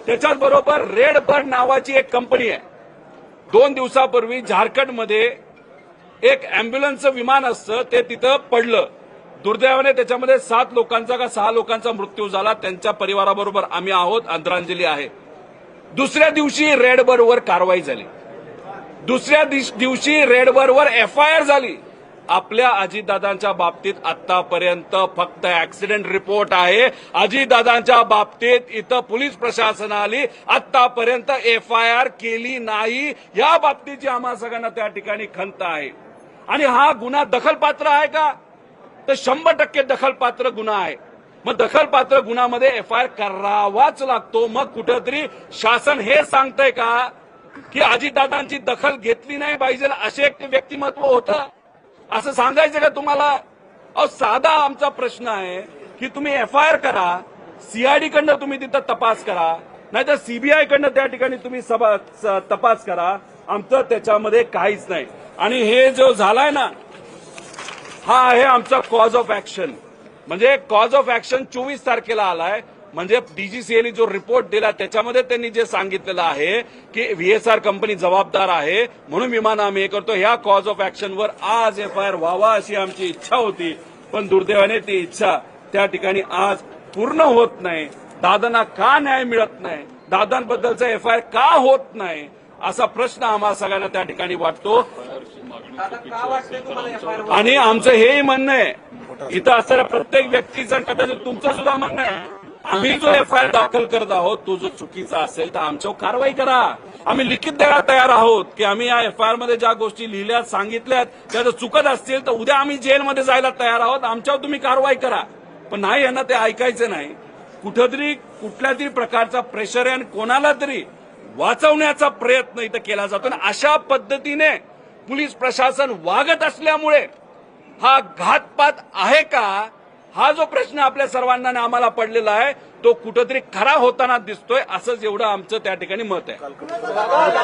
त्याच्याच बरोबर red bird नावाची एक कंपनी आहे. 2 दिवसापूर्वी झारखंडमध्ये एक अँब्युलन्सचं विमान असतं ते तिथं पडलं. दुर्दैवाने त्याच्यामध्ये 7 लोकांचा का 6 लोकांचा मृत्यू झाला. त्यांच्या परिवाराबरोबर आम्ही आहोत, आदरांजली आहे. दुसऱ्या दिवशी रेड बर्डवर कारवाई झाली. दुसऱ्या दिवशी रेड बर्डवर एफआयआर झाली. आपल्या अजितदादांच्या बाबतीत आतापर्यंत फक्त ऍक्सिडेंट रिपोर्ट आहे. अजितदादांच्या बाबतीत इथं पोलीस प्रशासनाने आतापर्यंत एफआयआर केली नाही. या बाबतीची आम्हा सगळ्यांना त्या ठिकाणी खंत आहे. आणि हा गुन्हा दखलपात्र आहे का? तर 100% दखलपात्र गुन्हा आहे. मग दखलपात्र गुन्ह्यामध्ये एफआयआर करावाच लागतो. मग कुठेतरी शासन हे सांगतंय का की अजितदादांची दखल घेतली नाही पाहिजे असे एक व्यक्तिमत्व होतं, असं सांगायचं का तुम्हाला? अहो, साधा आमचा प्रश्न आहे की तुम्ही एफआयआर करा, सीआयडी कडनं तुम्ही तिथं तपास करा, नाहीतर सीबीआय कडनं त्या ठिकाणी तुम्ही तपास करा. आमचं त्याच्यामध्ये काहीच नाही. आणि हे जो झालाय ना, हा आहे आमचा कॉज ऑफ ऍक्शन. म्हणजे कॉज ऑफ ऍक्शन 24 तारखेला आलाय. म्हणजे डीजीसीएने जो रिपोर्ट दिला त्याच्यामध्ये त्यांनी जे सांगितलेलं आहे की व्हीएसआर कंपनी जबाबदार आहे म्हणून विमान आम्ही हे करतो. ह्या कॉज ऑफ ऍक्शनवर आज एफआयआर व्हावा अशी आमची इच्छा होती, पण दुर्दैवाने ती इच्छा त्या ठिकाणी आज पूर्ण होत नाही. दादांना का न्याय मिळत नाही, दादांबद्दलचा एफआयआर का होत नाही असा प्रश्न आम्हा सगळ्यांना त्या ठिकाणी वाटतो. आणि आमचं हेही म्हणणं आहे, इथं असणाऱ्या प्रत्येक व्यक्तीचं, कदाचित तुमचं सुद्धा म्हणणं आहे, आम्ही जो एफआयआर दाखल करत आहोत तो जो चुकीचा असेल तर आमच्यावर कारवाई करा. आम्ही लिखित द्यायला तयार आहोत की आम्ही या एफआयआर मध्ये ज्या गोष्टी लिहिल्यात, सांगितल्यात त्या जर चुकत असतील तर उद्या आम्ही जेलमध्ये जायला तयार आहोत. आमच्यावर तुम्ही कारवाई करा. पण नाही, यांना ते ऐकायचं नाही. कुठेतरी कुठल्या तरी प्रकारचा प्रेशर आहे आणि कोणाला तरी वाचवण्याचा प्रयत्न इथं केला जातो. आणि अशा पद्धतीने पोलीस प्रशासन वागत असल्यामुळे हा घातपात आहे का, हा जो प्रश्न आपल्या सर्वांना आणि आम्हाला पडलेला आहे तो कुठेतरी खरा होताना दिसतोय. असंच एवढं आमचं त्या ठिकाणी मत आहे.